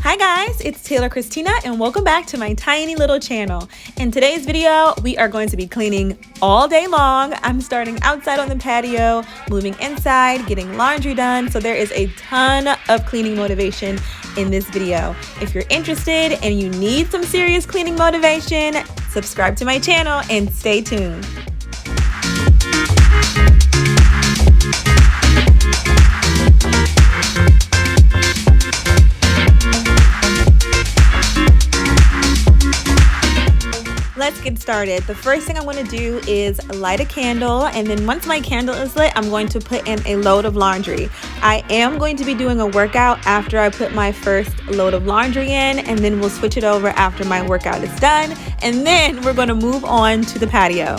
Hi guys, it's Taylor Christina and welcome back to my tiny little channel. In today's video, we are going to be cleaning all day long. I'm starting outside on the patio, moving inside, getting laundry done. So there is a ton of cleaning motivation in this video. If you're interested and you need some serious cleaning motivation, subscribe to my channel and stay tuned. Let's get started. The first thing I'm going to do is light a candle, and then once my candle is lit, I'm going to put in a load of laundry. I am going to be doing a workout after I put my first load of laundry in, and then we'll switch it over after my workout is done, and then we're going to move on to the patio.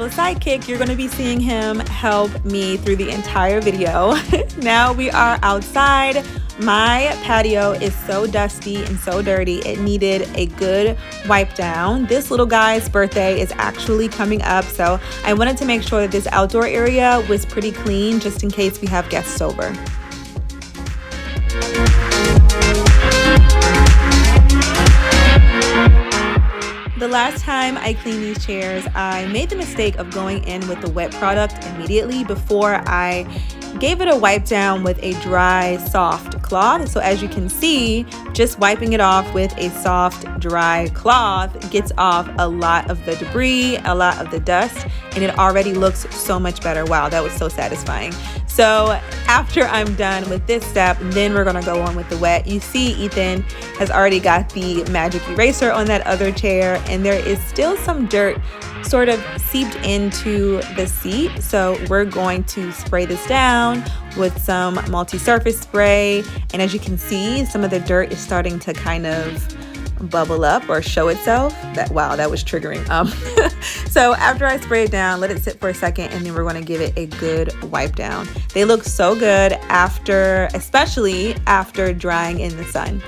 Sidekick. You're going to be seeing him help me through the entire video. Now we are outside. My patio is so dusty and so dirty. It needed a good wipe down. This little guy's birthday is actually coming up, so I wanted to make sure that this outdoor area was pretty clean just in case we have guests over. The last time I cleaned these chairs, I made the mistake of going in with the wet product immediately before I gave it a wipe down with a dry, soft cloth. So as you can see, just wiping it off with a soft, dry cloth gets off a lot of the debris, a lot of the dust, and it already looks so much better. Wow, that was so satisfying. So after I'm done with this step, then we're gonna go on with the wet. You see Ethan has already got the magic eraser on that other chair, and there is still some dirt sort of seeped into the seat. So we're going to spray this down with some multi-surface spray. And as you can see, some of the dirt is starting to kind of bubble up or show itself. Wow, that was triggering. So after I spray it down, let it sit for a second, and then we're going to give it a good wipe down. They look so good after, especially after drying in the sun.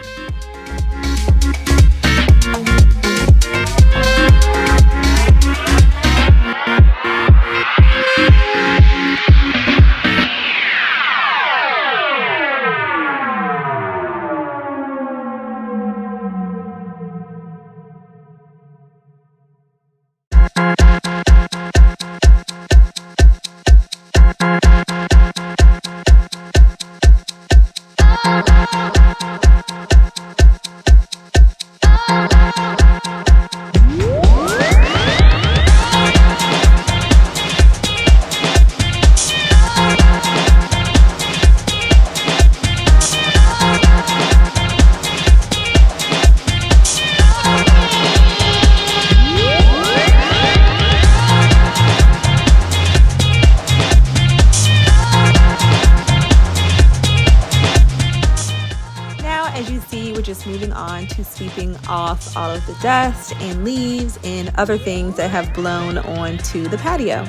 just moving on to sweeping off all of the dust and leaves and other things that have blown onto the patio.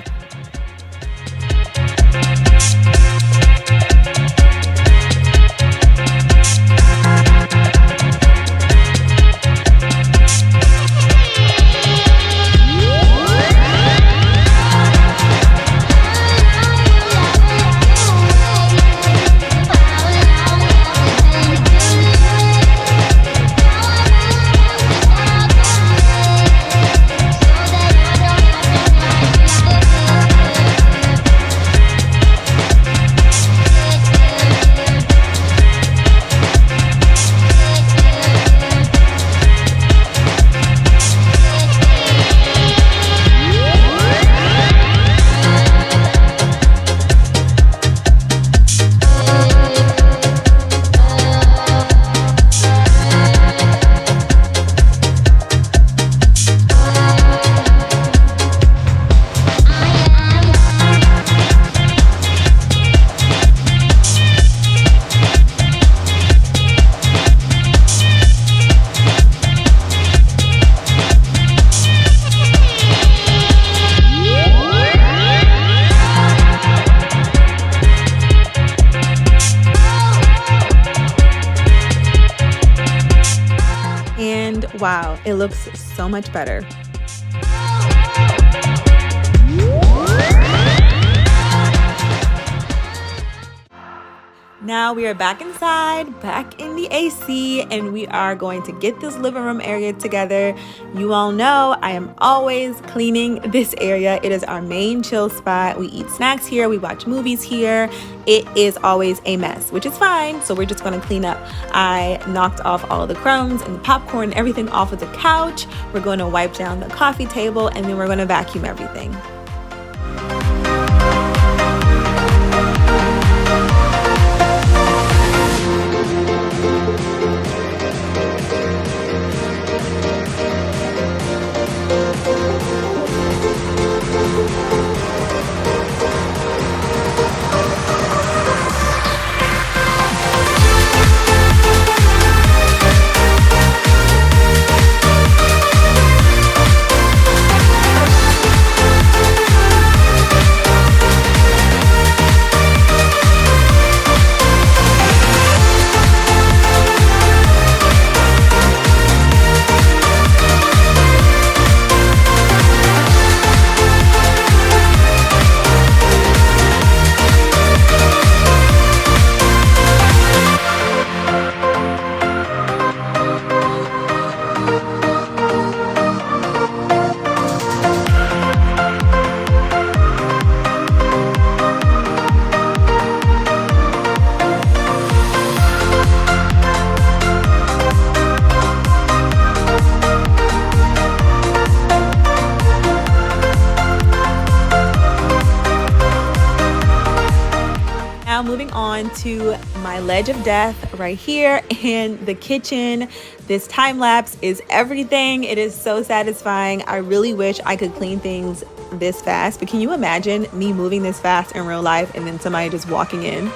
wow, it looks so much better. Now we are back inside, back in the AC, and we are going to get this living room area together. You all know I am always cleaning this area. It is our main chill spot. We eat snacks here, we watch movies here. It is always a mess, which is fine. So we're just going to clean up. I knocked off all of the crumbs and the popcorn and everything off of the couch. We're going to wipe down the coffee table, and then we're going to vacuum everything. Now moving on to my ledge of death right here in the kitchen. This time lapse is everything. It is so satisfying. I really wish I could clean things this fast, but can you imagine me moving this fast in real life and then somebody just walking in?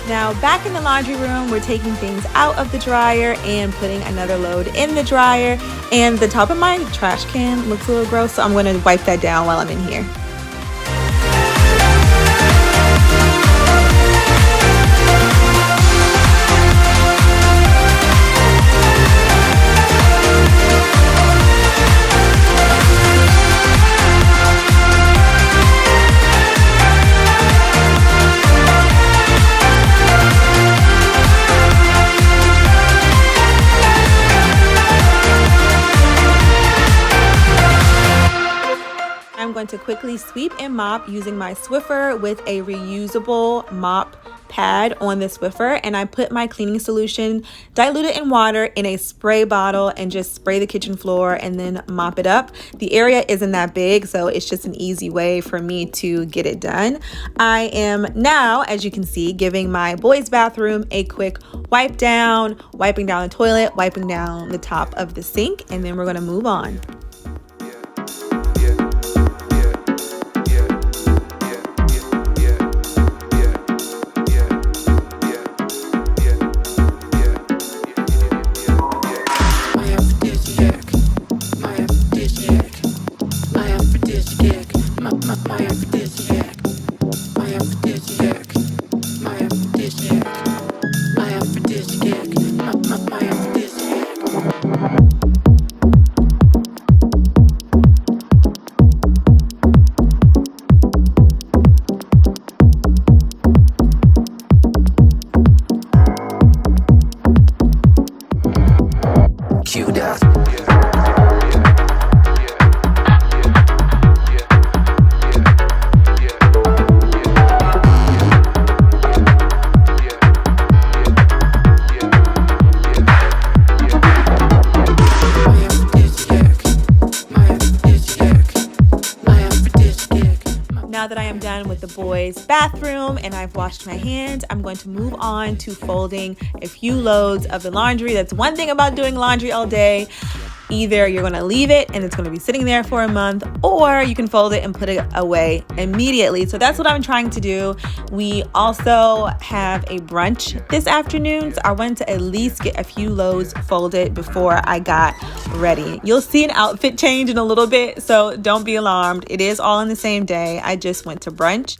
Now back in the laundry room, we're taking things out of the dryer and putting another load in the dryer. And the top of my trash can looks a little gross, so I'm going to wipe that down while I'm in here. I'm going to quickly sweep and mop using my Swiffer with a reusable mop pad on the Swiffer, and I put my cleaning solution diluted in water in a spray bottle and just spray the kitchen floor and then mop it up. The area isn't that big, so it's just an easy way for me to get it done. I am now, as you can see, giving my boys' bathroom a quick wipe down, wiping down the toilet, wiping down the top of the sink, and then we're going to move on. Now that I am done with the boys' bathroom and I've washed my hands, I'm going to move on to folding a few loads of the laundry. That's one thing about doing laundry all day. Either you're going to leave it and it's going to be sitting there for a month, or you can fold it and put it away immediately. So that's what I'm trying to do. We also have a brunch this afternoon, so I wanted to at least get a few loads folded before I got ready. You'll see an outfit change in a little bit, so don't be alarmed. It is all in the same day. I just went to brunch.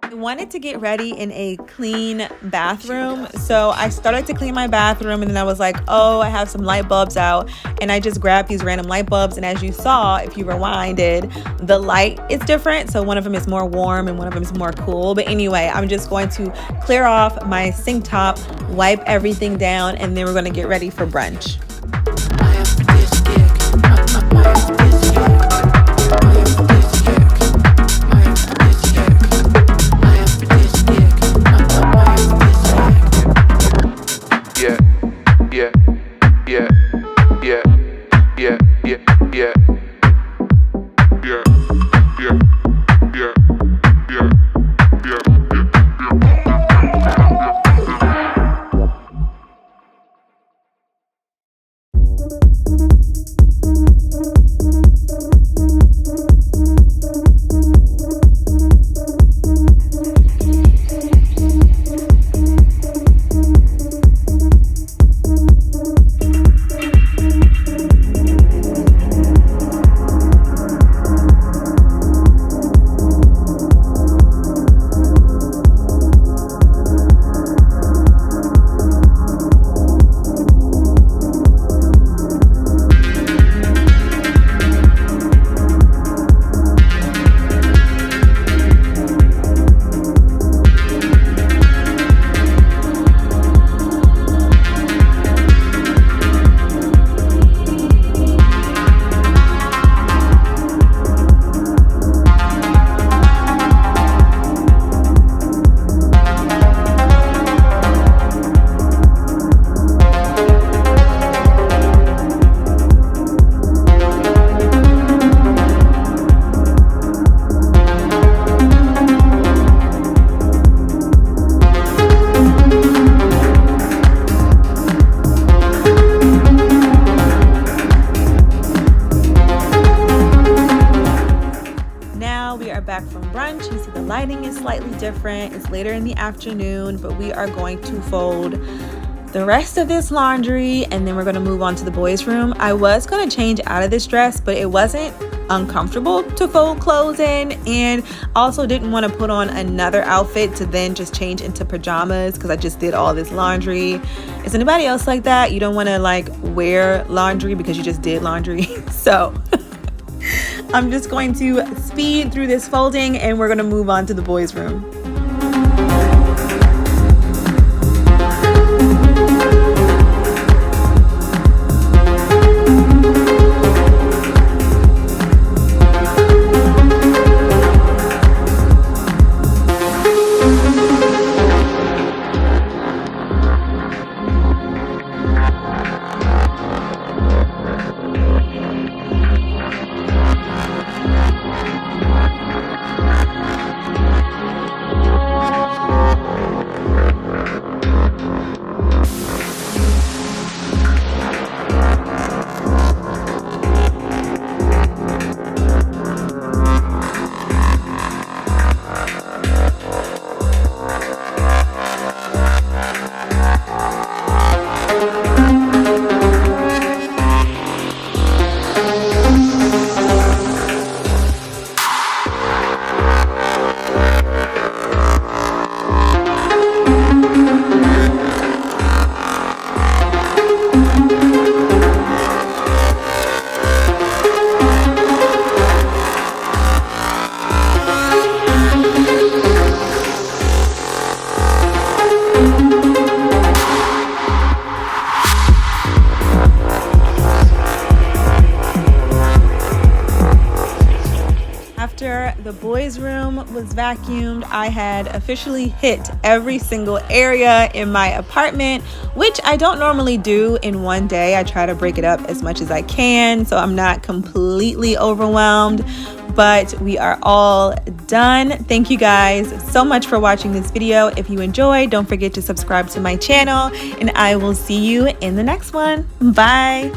I wanted to get ready in a clean bathroom, so I started to clean my bathroom, and then I was like, oh, I have some light bulbs out, and I just grabbed these random light bulbs, and as you saw, if you rewinded, the light is different. So one of them is more warm and one of them is more cool. But anyway, I'm just going to clear off my sink top, wipe everything down, and then we're going to get ready for brunch. You see the lighting is slightly different. It's later in the afternoon, but we are going to fold the rest of this laundry and then we're going to move on to the boys' room. I was going to change out of this dress, but it wasn't uncomfortable to fold clothes in, and also didn't want to put on another outfit to then just change into pajamas because I just did all this laundry. Is anybody else like that? You don't want to like wear laundry because you just did laundry. So I'm just going to speed through this folding and we're going to move on to the boys' room. After the boys' room was vacuumed, I had officially hit every single area in my apartment, which I don't normally do in one day. I try to break it up as much as I can so I'm not completely overwhelmed. But we are all done. Thank you guys so much for watching this video. If you enjoyed, don't forget to subscribe to my channel, and I will see you in the next one. Bye.